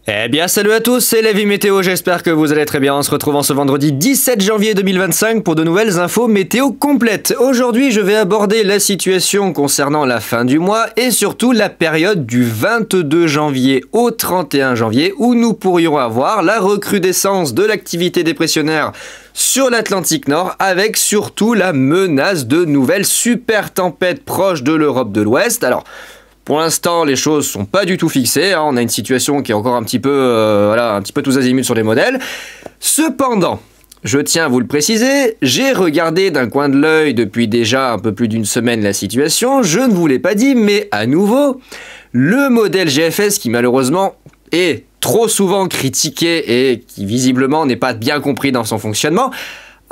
Eh bien salut à tous, c'est Lévi Météo, j'espère que vous allez très bien. On se retrouve en ce vendredi 17 janvier 2025 pour de nouvelles infos météo complètes. Aujourd'hui je vais aborder la situation concernant la fin du mois et surtout la période du 22 janvier au 31 janvier où nous pourrions avoir la recrudescence de l'activité dépressionnaire sur l'Atlantique Nord avec surtout la menace de nouvelles super tempêtes proches de l'Europe de l'Ouest. Alors, pour l'instant, les choses sont pas du tout fixées. On a une situation qui est encore un petit peu tous azimuts sur les modèles. Cependant, je tiens à vous le préciser, j'ai regardé d'un coin de l'œil depuis déjà un peu plus d'une semaine la situation. Je ne vous l'ai pas dit, mais à nouveau, le modèle GFS qui malheureusement est trop souvent critiqué et qui visiblement n'est pas bien compris dans son fonctionnement,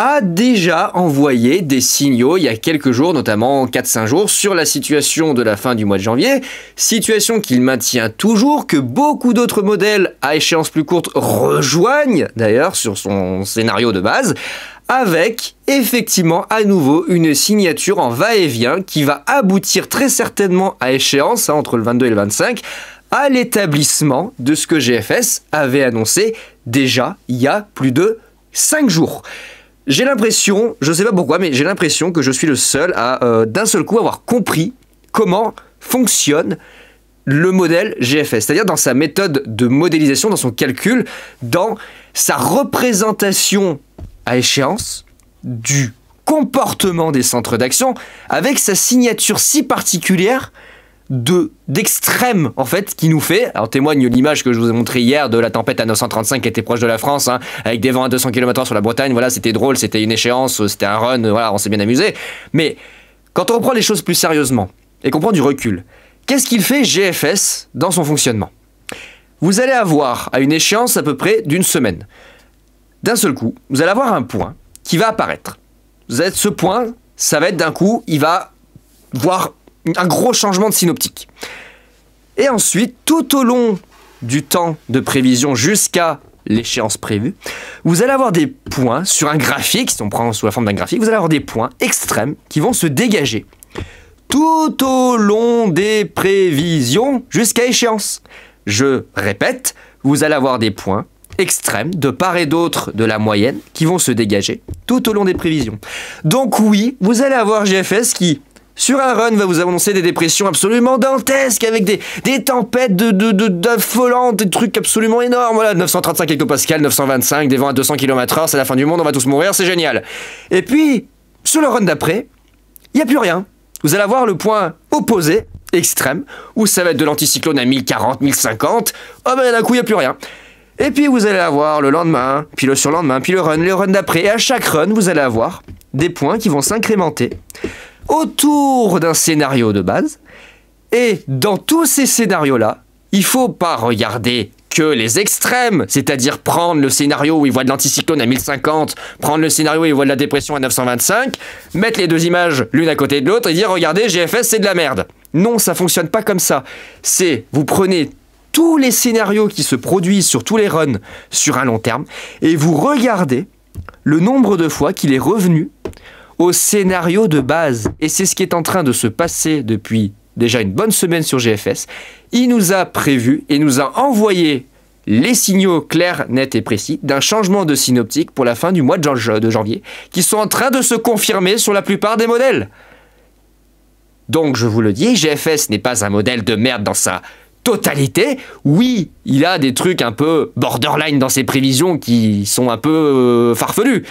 a déjà envoyé des signaux il y a quelques jours, notamment 4-5 jours, sur la situation de la fin du mois de janvier, situation qu'il maintient toujours, que beaucoup d'autres modèles à échéance plus courte rejoignent d'ailleurs sur son scénario de base, avec effectivement à nouveau une signature en va-et-vient qui va aboutir très certainement à échéance, entre le 22 et le 25, à l'établissement de ce que GFS avait annoncé déjà il y a plus de 5 jours. J'ai l'impression, je ne sais pas pourquoi, mais j'ai l'impression que je suis le seul à d'un seul coup avoir compris comment fonctionne le modèle GFS, c'est-à-dire dans sa méthode de modélisation, dans son calcul, dans sa représentation à échéance du comportement des centres d'action, avec sa signature si particulière d'extrême en fait qui nous fait, alors témoigne l'image que je vous ai montrée hier de la tempête à 935 qui était proche de la France, avec des vents à 200 km/h sur la Bretagne. Voilà, c'était drôle, c'était une échéance, c'était un run, voilà, on s'est bien amusé. Mais quand on reprend les choses plus sérieusement et qu'on prend du recul, qu'est-ce qu'il fait GFS dans son fonctionnement? Vous allez avoir à une échéance à peu près d'une semaine, d'un seul coup, vous allez avoir un point qui va apparaître. Ce point, ça va être d'un coup, il va voir un gros changement de synoptique. Et ensuite, tout au long du temps de prévision jusqu'à l'échéance prévue, vous allez avoir des points sur un graphique, si on prend sous la forme d'un graphique, vous allez avoir des points extrêmes qui vont se dégager tout au long des prévisions jusqu'à échéance. Je répète, vous allez avoir des points extrêmes de part et d'autre de la moyenne qui vont se dégager tout au long des prévisions. Donc oui, vous allez avoir GFS qui sur un run va vous annoncer des dépressions absolument dantesques avec des tempêtes d'affolantes, des trucs absolument énormes. Voilà, 935 hectopascales, 925, des vents à 200 km/h, c'est la fin du monde, on va tous mourir, c'est génial. Et puis, sur le run d'après, il n'y a plus rien. Vous allez avoir le point opposé, extrême, où ça va être de l'anticyclone à 1040, 1050. Oh ben d'un coup, il n'y a plus rien. Et puis vous allez avoir le lendemain, puis le surlendemain, puis le run d'après. Et à chaque run, vous allez avoir des points qui vont s'incrémenter autour d'un scénario de base. Et dans tous ces scénarios-là, il ne faut pas regarder que les extrêmes, c'est-à-dire prendre le scénario où il voit de l'anticyclone à 1050, prendre le scénario où il voit de la dépression à 925, mettre les deux images l'une à côté de l'autre et dire « Regardez, GFS, c'est de la merde ». Non, ça ne fonctionne pas comme ça. C'est, vous prenez tous les scénarios qui se produisent sur tous les runs sur un long terme et vous regardez le nombre de fois qu'il est revenu au scénario de base. Et c'est ce qui est en train de se passer depuis déjà une bonne semaine sur GFS. Il nous a prévu et nous a envoyé les signaux clairs, nets et précis d'un changement de synoptique pour la fin du mois de janvier qui sont en train de se confirmer sur la plupart des modèles. Donc je vous le dis, GFS n'est pas un modèle de merde dans sa totalité. Oui, il a des trucs un peu borderline dans ses prévisions qui sont un peu farfelus.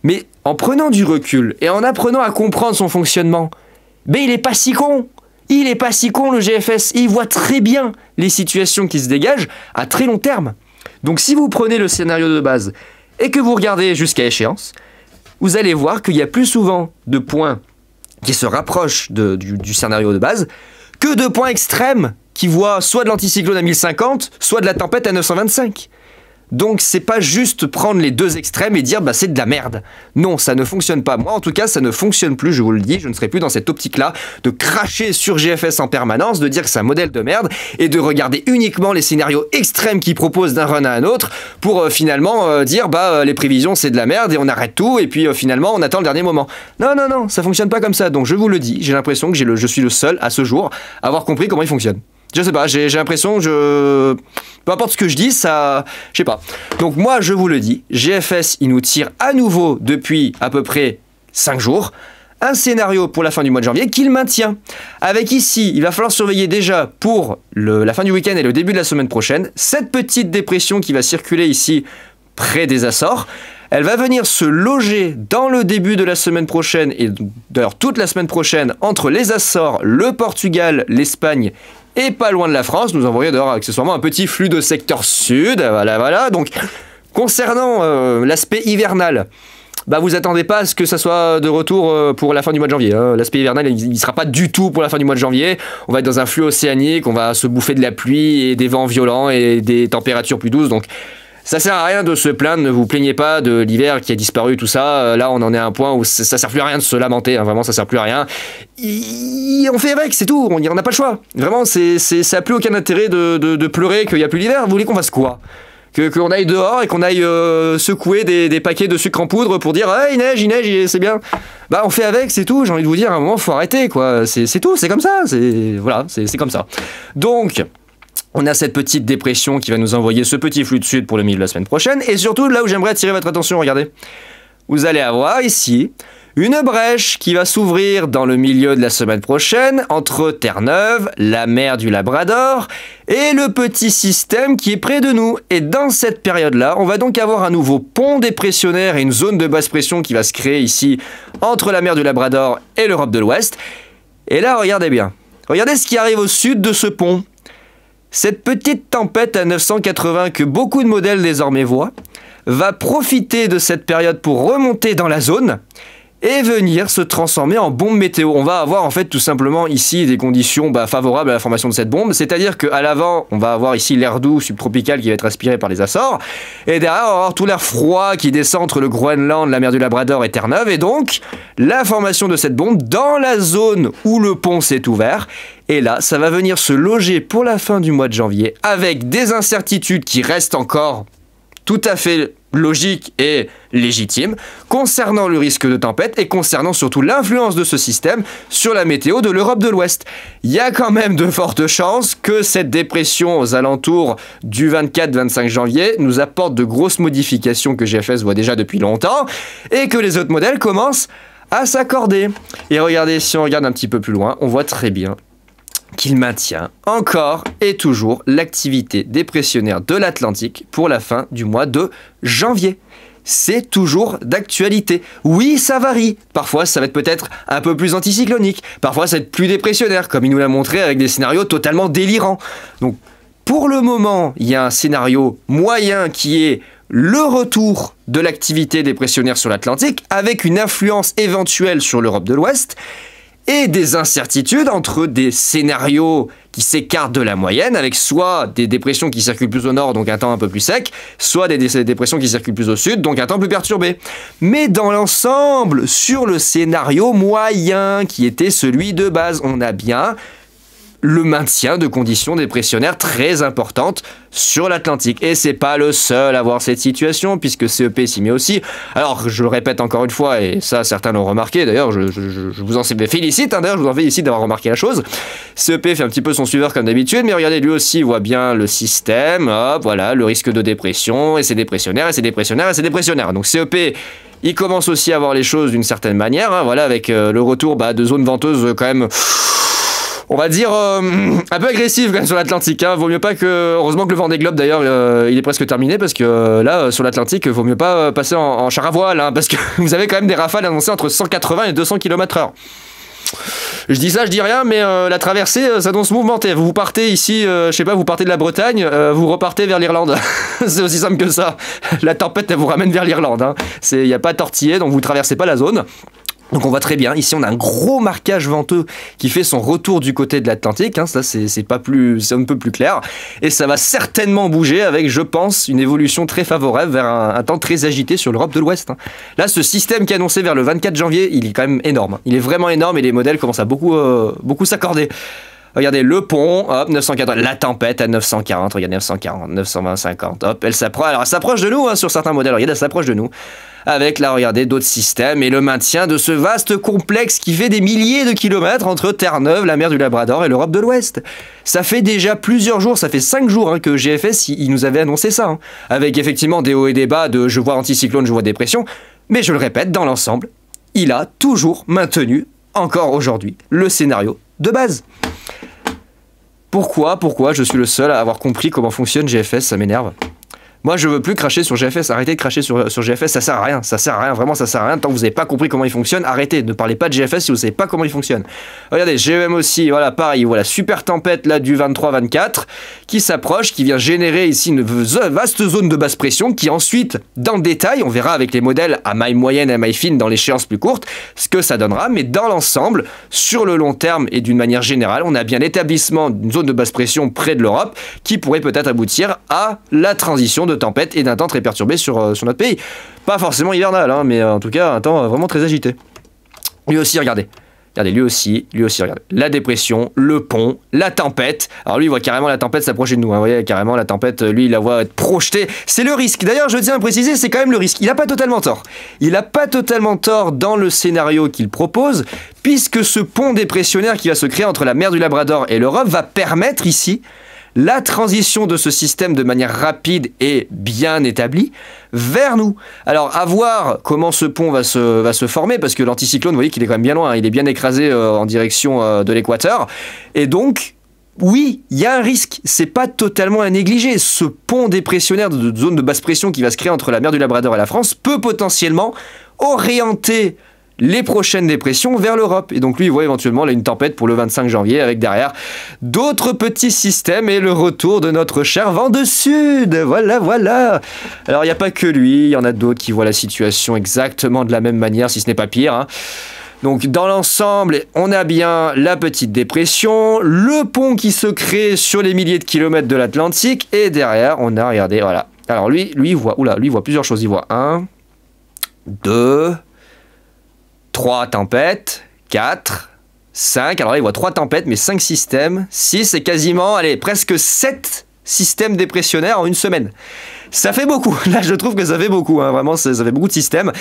Mais en prenant du recul et en apprenant à comprendre son fonctionnement, ben il est pas si con. Il est pas si con le GFS. Il voit très bien les situations qui se dégagent à très long terme. Donc si vous prenez le scénario de base et que vous regardez jusqu'à échéance, vous allez voir qu'il y a plus souvent de points qui se rapprochent du scénario de base que de points extrêmes qui voient soit de l'anticyclone à 1050, soit de la tempête à 925. Donc c'est pas juste prendre les deux extrêmes et dire bah c'est de la merde. Non, ça ne fonctionne pas. Moi en tout cas ça ne fonctionne plus, je vous le dis, je ne serai plus dans cette optique-là de cracher sur GFS en permanence, de dire que c'est un modèle de merde et de regarder uniquement les scénarios extrêmes qu'il propose d'un run à un autre pour finalement dire bah les prévisions c'est de la merde et on arrête tout et puis finalement on attend le dernier moment. Non, ça fonctionne pas comme ça. Donc je vous le dis, j'ai l'impression que je suis le seul à ce jour à avoir compris comment il fonctionne. Je sais pas, j'ai l'impression, peu importe ce que je dis, ça... Je sais pas. Donc moi, je vous le dis, GFS, il nous tire à nouveau depuis à peu près 5 jours, un scénario pour la fin du mois de janvier qu'il maintient. Avec ici, il va falloir surveiller déjà pour la fin du week-end et le début de la semaine prochaine, cette petite dépression qui va circuler ici près des Açores. Elle va venir se loger dans le début de la semaine prochaine, et d'ailleurs toute la semaine prochaine, entre les Açores, le Portugal, l'Espagne et pas loin de la France. Nous envoyons d'ailleurs accessoirement un petit flux de secteur sud. Voilà. Donc, concernant l'aspect hivernal, bah vous attendez pas à ce que ça soit de retour pour la fin du mois de janvier. Hein. L'aspect hivernal, il sera pas du tout pour la fin du mois de janvier. On va être dans un flux océanique, on va se bouffer de la pluie et des vents violents et des températures plus douces. Donc, ça sert à rien de se plaindre, ne vous plaignez pas de l'hiver qui a disparu, tout ça. Là, on en est à un point où ça sert plus à rien de se lamenter, hein. Vraiment, ça sert plus à rien. On fait avec, c'est tout, on n'a pas le choix. Vraiment, ça n'a plus aucun intérêt de pleurer qu'il n'y a plus l'hiver. Vous voulez qu'on fasse quoi ? Qu'on aille dehors et qu'on aille secouer des paquets de sucre en poudre pour dire « il neige, c'est bien ». Bah, on fait avec, c'est tout. J'ai envie de vous dire, à un moment, faut arrêter, quoi. C'est tout, c'est comme ça. Voilà, c'est comme ça. Donc... on a cette petite dépression qui va nous envoyer ce petit flux de sud pour le milieu de la semaine prochaine. Et surtout, là où j'aimerais attirer votre attention, regardez. Vous allez avoir ici une brèche qui va s'ouvrir dans le milieu de la semaine prochaine entre Terre-Neuve, la mer du Labrador et le petit système qui est près de nous. Et dans cette période-là, on va donc avoir un nouveau pont dépressionnaire et une zone de basse pression qui va se créer ici entre la mer du Labrador et l'Europe de l'Ouest. Et là, regardez bien. Regardez ce qui arrive au sud de ce pont. Cette petite tempête à 980 que beaucoup de modèles désormais voient va profiter de cette période pour remonter dans la zone et venir se transformer en bombe météo. On va avoir en fait tout simplement ici des conditions favorables à la formation de cette bombe, c'est-à-dire qu'à l'avant, on va avoir ici l'air doux subtropical qui va être aspiré par les Açores, et derrière, on va avoir tout l'air froid qui descend entre le Groenland, la mer du Labrador et Terre-Neuve, et donc la formation de cette bombe dans la zone où le pont s'est ouvert. Et là, ça va venir se loger pour la fin du mois de janvier avec des incertitudes qui restent encore tout à fait logiques et légitimes concernant le risque de tempête et concernant surtout l'influence de ce système sur la météo de l'Europe de l'Ouest. Il y a quand même de fortes chances que cette dépression aux alentours du 24-25 janvier nous apporte de grosses modifications que GFS voit déjà depuis longtemps et que les autres modèles commencent à s'accorder. Et regardez, si on regarde un petit peu plus loin, on voit très bien qu'il maintient encore et toujours l'activité dépressionnaire de l'Atlantique pour la fin du mois de janvier. C'est toujours d'actualité. Oui, ça varie. Parfois, ça va être peut-être un peu plus anticyclonique. Parfois, ça va être plus dépressionnaire, comme il nous l'a montré avec des scénarios totalement délirants. Donc, pour le moment, il y a un scénario moyen qui est le retour de l'activité dépressionnaire sur l'Atlantique, avec une influence éventuelle sur l'Europe de l'Ouest, et des incertitudes entre des scénarios qui s'écartent de la moyenne, avec soit des dépressions qui circulent plus au nord, donc un temps un peu plus sec, soit des dépressions qui circulent plus au sud, donc un temps plus perturbé. Mais dans l'ensemble, sur le scénario moyen, qui était celui de base, on a bien le maintien de conditions dépressionnaires très importantes sur l'Atlantique. Et c'est pas le seul à voir cette situation, puisque CEP s'y met aussi. Alors, je le répète encore une fois, et ça, certains l'ont remarqué, d'ailleurs, je vous en félicite, d'ailleurs, je vous en félicite d'avoir remarqué la chose. CEP fait un petit peu son suiveur comme d'habitude, mais regardez, lui aussi, il voit bien le système, hop, voilà, le risque de dépression, et c'est dépressionnaire, et c'est dépressionnaire, et c'est dépressionnaire. Donc CEP... il commence aussi à voir les choses d'une certaine manière, hein, voilà, avec le retour de zones venteuses quand même... on va dire un peu agressif quand même sur l'Atlantique. Hein. Vaut mieux pas que... heureusement que le Vendée Globe d'ailleurs il est presque terminé, parce que là sur l'Atlantique vaut mieux pas passer en char à voile, hein, parce que vous avez quand même des rafales annoncées entre 180 et 200 km/h. Je dis ça, je dis rien, mais la traversée s'annonce mouvementée. Vous partez ici, je sais pas, vous partez de la Bretagne, vous repartez vers l'Irlande. C'est aussi simple que ça. La tempête, elle vous ramène vers l'Irlande. Hein. Il n'y a pas à tortiller, donc vous traversez pas la zone. Donc on voit très bien, ici on a un gros marquage venteux qui fait son retour du côté de l'Atlantique, hein, ça c'est un peu plus clair, et ça va certainement bouger avec, je pense, une évolution très favorable vers un temps très agité sur l'Europe de l'Ouest. Hein. Là, ce système qui est annoncé vers le 24 janvier, il est quand même énorme, il est vraiment énorme et les modèles commencent à beaucoup s'accorder. Regardez, le pont, hop, 940, la tempête à 940, regardez, 940, 920, 50, hop, elle s'approche, alors elle s'approche de nous, hein, sur certains modèles, regardez, elle s'approche de nous. avec là, regardez, d'autres systèmes et le maintien de ce vaste complexe qui fait des milliers de kilomètres entre Terre-Neuve, la mer du Labrador et l'Europe de l'Ouest. Ça fait déjà plusieurs jours, ça fait 5 jours que GFS il nous avait annoncé ça, avec effectivement des hauts et des bas de je vois anticyclone, je vois dépression, mais je le répète, dans l'ensemble, il a toujours maintenu, encore aujourd'hui, le scénario de base. Pourquoi je suis le seul à avoir compris comment fonctionne GFS, ça m'énerve. Moi, je veux plus cracher sur GFS. Arrêtez de cracher sur GFS, ça sert à rien. Ça sert à rien, vraiment, ça sert à rien. Tant que vous n'avez pas compris comment il fonctionne, arrêtez. Ne parlez pas de GFS si vous ne savez pas comment il fonctionne. Regardez, GEM aussi, voilà, pareil. Voilà, super tempête là du 23-24 qui s'approche, qui vient générer ici une vaste zone de basse pression qui ensuite, dans le détail, on verra avec les modèles à maille moyenne et à maille fine dans l'échéance plus courte, ce que ça donnera. Mais dans l'ensemble, sur le long terme et d'une manière générale, on a bien l'établissement d'une zone de basse pression près de l'Europe qui pourrait peut-être aboutir à la transition de tempête et d'un temps très perturbé sur notre pays. Pas forcément hivernal, mais en tout cas un temps vraiment très agité. Lui aussi, regardez. Regardez, lui aussi, regardez. La dépression, le pont, la tempête. Alors lui, il voit carrément la tempête s'approcher de nous. Vous voyez, carrément la tempête, lui, il la voit être projetée. C'est le risque. D'ailleurs, je tiens à préciser, c'est quand même le risque. Il n'a pas totalement tort. Il n'a pas totalement tort dans le scénario qu'il propose, puisque ce pont dépressionnaire qui va se créer entre la mer du Labrador et l'Europe va permettre ici la transition de ce système de manière rapide et bien établie vers nous. Alors, à voir comment ce pont va se former, parce que l'anticyclone, vous voyez qu'il est quand même bien loin, il est bien écrasé en direction de l'équateur. Et donc, oui, il y a un risque, c'est pas totalement à négliger. Ce pont dépressionnaire de zone de basse pression qui va se créer entre la mer du Labrador et la France peut potentiellement orienter les prochaines dépressions vers l'Europe. Et donc lui, il voit éventuellement là, une tempête pour le 25 janvier avec derrière d'autres petits systèmes et le retour de notre cher vent de sud. Voilà, voilà. Alors il n'y a pas que lui, il y en a d'autres qui voient la situation exactement de la même manière, si ce n'est pas pire. Donc dans l'ensemble, on a bien la petite dépression, le pont qui se crée sur les milliers de kilomètres de l'Atlantique et derrière, on a, regardez, voilà. Alors lui il voit, lui il voit plusieurs choses. Il voit 1, 2... 3 tempêtes, 4, 5, alors là il voit 3 tempêtes mais 5 systèmes, 6 et quasiment, allez, presque 7 systèmes dépressionnaires en une semaine. Ça fait beaucoup, là je trouve que ça fait beaucoup, vraiment ça fait beaucoup de systèmes.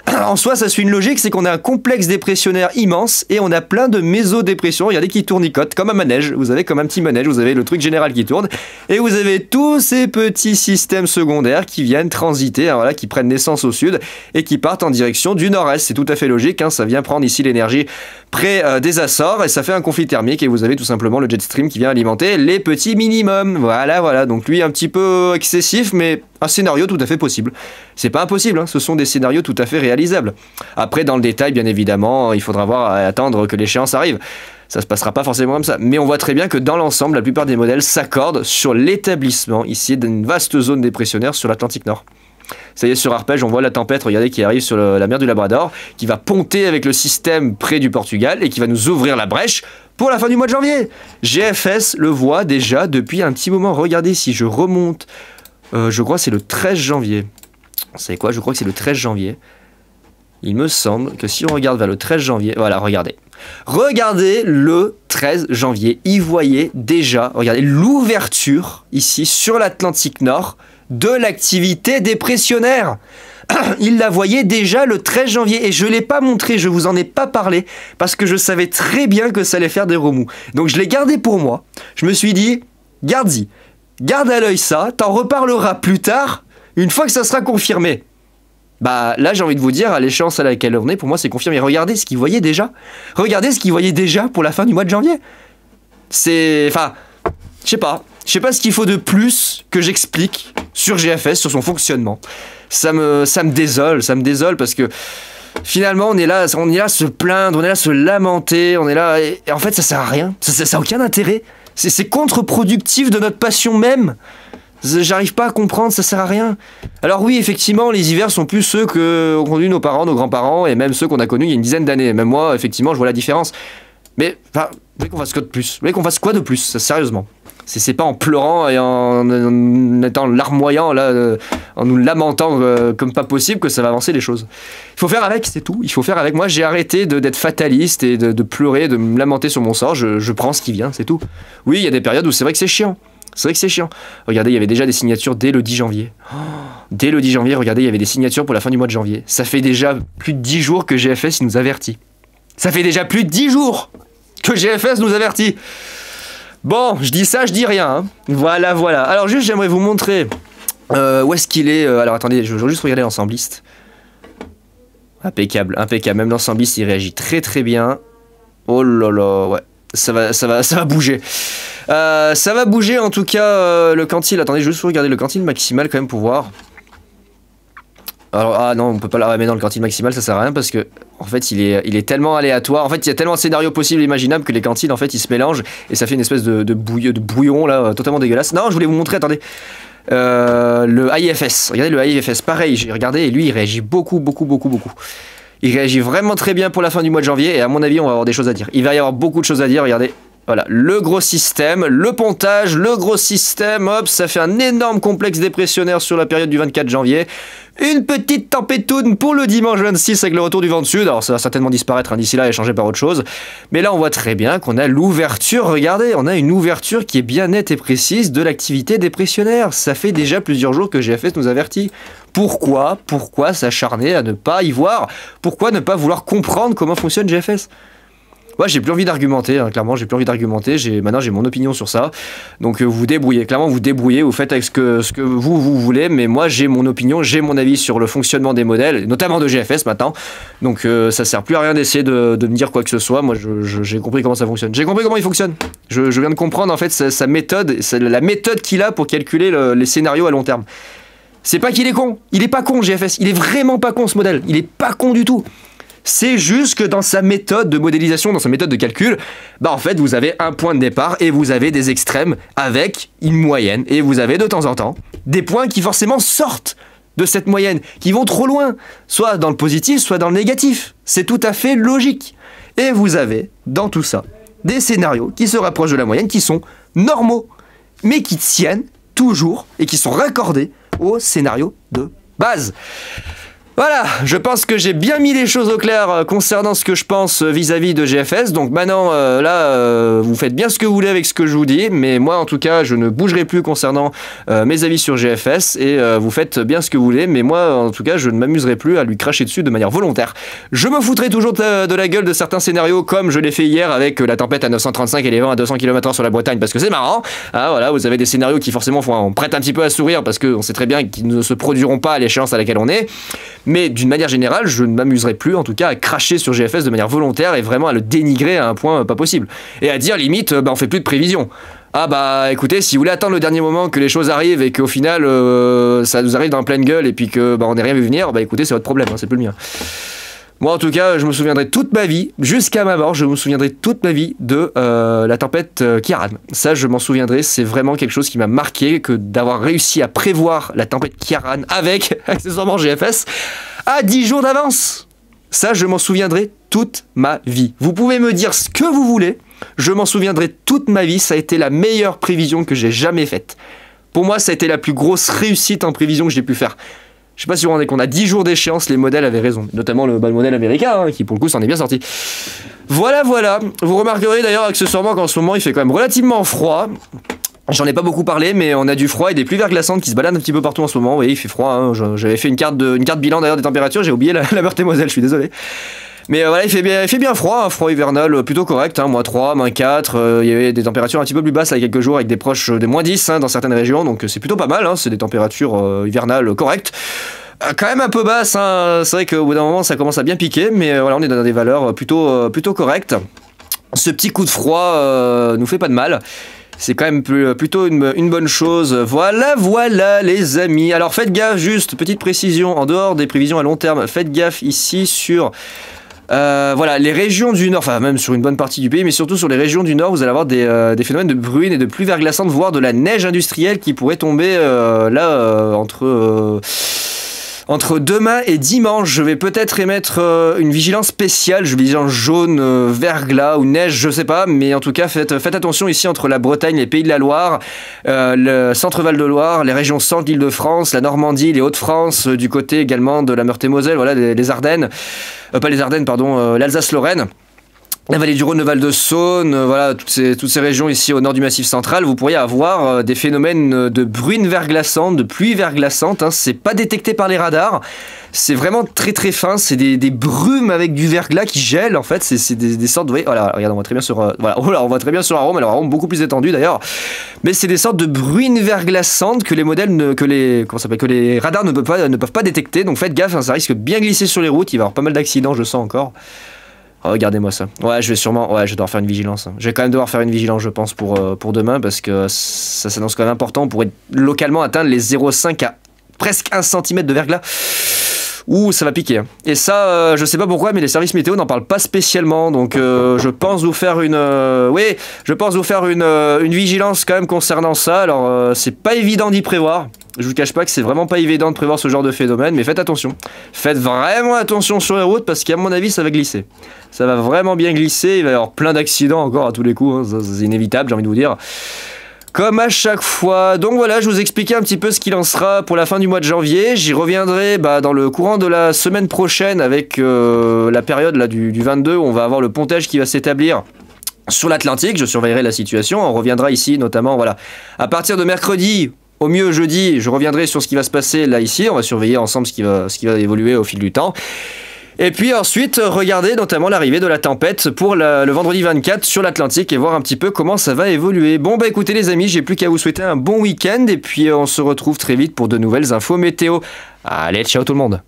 En soi ça suit une logique, c'est qu'on a un complexe dépressionnaire immense et on a plein de mésodépressions, regardez qui tournicotent comme un manège, vous avez comme un petit manège, vous avez le truc général qui tourne et vous avez tous ces petits systèmes secondaires qui viennent transiter, voilà, qui prennent naissance au sud et qui partent en direction du nord-est. C'est tout à fait logique, ça vient prendre ici l'énergie près des Açores et ça fait un conflit thermique et vous avez tout simplement le jet stream qui vient alimenter les petits minimums. Voilà, donc lui un petit peu excessif mais un scénario tout à fait possible. C'est pas impossible, ce sont des scénarios tout à fait réalisables. Après, dans le détail, bien évidemment, il faudra voir et attendre que l'échéance arrive. Ça se passera pas forcément comme ça. Mais on voit très bien que dans l'ensemble, la plupart des modèles s'accordent sur l'établissement ici d'une vaste zone dépressionnaire sur l'Atlantique Nord. Ça y est, sur Arpège, on voit la tempête, regardez, qui arrive sur la mer du Labrador, qui va ponter avec le système près du Portugal et qui va nous ouvrir la brèche pour la fin du mois de janvier. GFS le voit déjà depuis un petit moment. Regardez, si je remonte, je crois que c'est le 13 janvier. Vous savez quoi, je crois que c'est le 13 janvier. Il me semble que si on regarde vers le 13 janvier, voilà, regardez. Regardez le 13 janvier, y voyez déjà, regardez l'ouverture ici sur l'Atlantique Nord de l'activité dépressionnaire. Il la voyait déjà le 13 janvier et je ne l'ai pas montré, je vous en ai pas parlé parce que je savais très bien que ça allait faire des remous. Donc je l'ai gardé pour moi. Je me suis dit, garde-y, garde à l'œil ça, t'en reparleras plus tard une fois que ça sera confirmé. Bah là j'ai envie de vous dire, à l'échéance à laquelle on est, pour moi c'est confirmé. Regardez ce qu'il voyait déjà. Regardez ce qu'il voyait déjà pour la fin du mois de janvier. C'est... Enfin, je sais pas ce qu'il faut de plus que j'explique sur GFS, sur son fonctionnement. Ça me désole parce que finalement on est là à se plaindre, on est là à se lamenter, on est là et en fait ça sert à rien, ça a aucun intérêt. C'est contre-productif de notre passion même. J'arrive pas à comprendre, ça sert à rien. Alors oui, effectivement, les hivers sont plus ceux qu'ont connus nos parents, nos grands-parents, et même ceux qu'on a connus il y a une dizaine d'années. Même moi, effectivement, je vois la différence. Mais, enfin, vous voulez qu'on fasse quoi de plus? Vous voulez qu'on fasse quoi de plus, ça, sérieusement? C'est pas en pleurant et en étant larmoyant, là, en nous lamentant comme pas possible que ça va avancer les choses. Il faut faire avec, c'est tout. Il faut faire avec. Moi, j'ai arrêté d'être fataliste et de pleurer, de me lamenter sur mon sort. Je prends ce qui vient, c'est tout. Oui, il y a des périodes où c'est vrai que c'est chiant. C'est vrai que c'est chiant. Regardez, il y avait déjà des signatures dès le 10 janvier. Oh. Dès le 10 janvier, regardez, il y avait des signatures pour la fin du mois de janvier. Ça fait déjà plus de 10 jours que GFS nous avertit. Ça fait déjà plus de 10 jours que GFS nous avertit. Bon, je dis ça, je dis rien. Hein. Voilà, voilà. Alors juste, j'aimerais vous montrer où est-ce qu'il est. Alors attendez, je veux juste regarder l'ensembliste. Impeccable, impeccable. Même l'ensembliste, il réagit très très bien. Oh là là, ouais. Ça va bouger. Ça va bouger en tout cas le quantile. Attendez, je vais juste regarder le quantile maximal quand même pour voir. Alors, ah non, on peut pas la mais dans le quantile maximal, ça sert à rien parce que en fait, il est tellement aléatoire. En fait, il y a tellement de scénarios possibles et imaginables que les quantiles en fait, ils se mélangent et ça fait une espèce de bouillon là, totalement dégueulasse. Non, je voulais vous montrer, attendez. Le AIFS. Regardez le AIFS, pareil, j'ai regardé et lui, il réagit beaucoup. Il réagit vraiment très bien pour la fin du mois de janvier et à mon avis, on va avoir des choses à dire. Il va y avoir beaucoup de choses à dire, regardez. Voilà, le gros système, le pontage, le gros système, hop, ça fait un énorme complexe dépressionnaire sur la période du 24 janvier. Une petite tempétoune pour le dimanche 26 avec le retour du vent de sud. Alors ça va certainement disparaître hein, d'ici là et changer par autre chose. Mais là on voit très bien qu'on a l'ouverture, regardez, on a une ouverture qui est bien nette et précise de l'activité dépressionnaire. Ça fait déjà plusieurs jours que GFS nous avertit. Pourquoi s'acharner à ne pas y voir? Pourquoi ne pas vouloir comprendre comment fonctionne GFS? Ouais, j'ai plus envie d'argumenter, hein, clairement, j'ai plus envie d'argumenter, maintenant j'ai mon opinion sur ça. Donc vous vous débrouillez, clairement vous débrouillez, vous faites avec ce que vous voulez, mais moi j'ai mon opinion, j'ai mon avis sur le fonctionnement des modèles, notamment de GFS maintenant. Donc ça sert plus à rien d'essayer de me dire quoi que ce soit, moi j'ai compris comment ça fonctionne. J'ai compris comment il fonctionne. Je viens de comprendre en fait sa méthode, la méthode qu'il a pour calculer les scénarios à long terme. C'est pas qu'il est con, il est pas con GFS, il est vraiment pas con ce modèle, il est pas con du tout. C'est juste que dans sa méthode de modélisation, dans sa méthode de calcul, bah en fait vous avez un point de départ et vous avez des extrêmes avec une moyenne. Et vous avez de temps en temps des points qui forcément sortent de cette moyenne, qui vont trop loin, soit dans le positif, soit dans le négatif. C'est tout à fait logique. Et vous avez, dans tout ça, des scénarios qui se rapprochent de la moyenne, qui sont normaux, mais qui tiennent toujours et qui sont raccordés au scénario de base. Voilà, je pense que j'ai bien mis les choses au clair concernant ce que je pense vis-à-vis de GFS. Donc maintenant, vous faites bien ce que vous voulez avec ce que je vous dis. Mais moi, en tout cas, je ne bougerai plus concernant mes avis sur GFS. Et vous faites bien ce que vous voulez. Mais moi, en tout cas, je ne m'amuserai plus à lui cracher dessus de manière volontaire. Je me foutrai toujours de la gueule de certains scénarios, comme je l'ai fait hier avec la tempête à 935 et les vents à 200 km/h sur la Bretagne, parce que c'est marrant. Ah, voilà, vous avez des scénarios qui forcément on prête un petit peu à sourire, parce qu'on sait très bien qu'ils ne se produiront pas à l'échéance à laquelle on est. Mais d'une manière générale, je ne m'amuserai plus en tout cas à cracher sur GFS de manière volontaire et vraiment à le dénigrer à un point pas possible. Et à dire limite, bah on fait plus de prévisions. Ah bah écoutez, si vous voulez attendre le dernier moment que les choses arrivent et qu'au final ça nous arrive dans la pleine gueule et puis que bah on n'ait rien vu venir, bah écoutez c'est votre problème, hein, c'est plus le mien. Moi en tout cas, je me souviendrai toute ma vie, jusqu'à ma mort, je me souviendrai toute ma vie de la tempête Kiaran. Ça je m'en souviendrai, c'est vraiment quelque chose qui m'a marqué, que d'avoir réussi à prévoir la tempête Kiaran avec accessoirement GFS à 10 jours d'avance. Ça je m'en souviendrai toute ma vie. Vous pouvez me dire ce que vous voulez, je m'en souviendrai toute ma vie, ça a été la meilleure prévision que j'ai jamais faite. Pour moi ça a été la plus grosse réussite en prévision que j'ai pu faire. Je sais pas si vous vous rendez compte, à 10 jours d'échéance, les modèles avaient raison. Notamment le modèle américain, hein, qui pour le coup s'en est bien sorti. Voilà, voilà. Vous remarquerez d'ailleurs accessoirement qu'en ce moment, il fait quand même relativement froid. J'en ai pas beaucoup parlé, mais on a du froid et des pluies verglaçantes qui se baladent un petit peu partout en ce moment. Oui, il fait froid. Hein. J'avais fait une carte bilan d'ailleurs des températures, j'ai oublié la Meurthe-et-Moselle, je suis désolé. Mais voilà, il fait bien froid, un froid hivernal plutôt correct, hein, -3, -4, il y avait des températures un petit peu plus basses il y a quelques jours avec des proches des -10 hein, dans certaines régions, donc c'est plutôt pas mal, hein, c'est des températures hivernales correctes. Quand même un peu basse, hein. C'est vrai qu'au bout d'un moment ça commence à bien piquer, mais voilà, on est dans des valeurs plutôt correctes. Ce petit coup de froid nous fait pas de mal. C'est quand même plutôt une bonne chose. Voilà les amis. Alors faites gaffe, juste petite précision, en dehors des prévisions à long terme, faites gaffe ici sur voilà, les régions du nord, enfin même sur une bonne partie du pays, mais surtout sur les régions du nord, vous allez avoir des phénomènes de bruine et de pluie verglaçante, voire de la neige industrielle qui pourrait tomber entre demain et dimanche. Je vais peut-être émettre une vigilance spéciale, je vigilance jaune, verglas ou neige, je sais pas, mais en tout cas faites attention ici entre la Bretagne, les Pays de la Loire, le centre-Val de Loire, les régions centre d'Île-de-France, la Normandie, les Hauts-de-France, du côté également de la Meurthe-et-Moselle, voilà, les Ardennes, pas les Ardennes, pardon, l'Alsace-Lorraine. la vallée du Rhône, le Val-de-Saône, voilà, toutes ces régions ici au nord du Massif central, vous pourriez avoir des phénomènes de bruine verglaçante, de pluie verglaçante. Hein, c'est pas détecté par les radars, c'est vraiment très très fin, c'est des brumes avec du verglas qui gèle en fait, c'est des sortes de... Voilà, regarde, on voit très bien sur... voilà, oh là, on voit très bien sur arôme, alors arôme beaucoup plus étendu d'ailleurs, mais c'est des sortes de bruines verglaçantes que les modèles, que les radars ne peuvent pas détecter, donc faites gaffe, hein, ça risque de bien glisser sur les routes, il va y avoir pas mal d'accidents, je sens encore. Regardez-moi ça. Ouais, je vais devoir faire une vigilance. Je vais quand même devoir faire une vigilance, je pense, pour demain, parce que ça s'annonce quand même important. On pourrait localement atteindre les 0,5 à presque 1 cm de verglas. Ouh, ça va piquer. Et ça, je sais pas pourquoi, mais les services météo n'en parlent pas spécialement. Donc, je pense vous faire une vigilance quand même concernant ça. Alors, c'est pas évident d'y prévoir. Je vous cache pas que c'est vraiment pas évident de prévoir ce genre de phénomène, mais faites attention. Faites vraiment attention sur les routes parce qu'à mon avis, ça va glisser. Ça va vraiment bien glisser. Il va y avoir plein d'accidents encore à tous les coups. Hein. C'est inévitable, j'ai envie de vous dire. Comme à chaque fois. Donc voilà, je vous expliquais un petit peu ce qu'il en sera pour la fin du mois de janvier. J'y reviendrai dans le courant de la semaine prochaine avec la période là, du 22 où on va avoir le pontage qui va s'établir sur l'Atlantique. Je surveillerai la situation. On reviendra ici notamment voilà, à partir de mercredi. Au mieux jeudi, je reviendrai sur ce qui va se passer là ici. On va surveiller ensemble ce qui va évoluer au fil du temps. Et puis ensuite, regarder notamment l'arrivée de la tempête pour le vendredi 24 sur l'Atlantique et voir un petit peu comment ça va évoluer. Bon bah écoutez les amis, j'ai plus qu'à vous souhaiter un bon week-end et puis on se retrouve très vite pour de nouvelles infos météo. Allez, ciao tout le monde!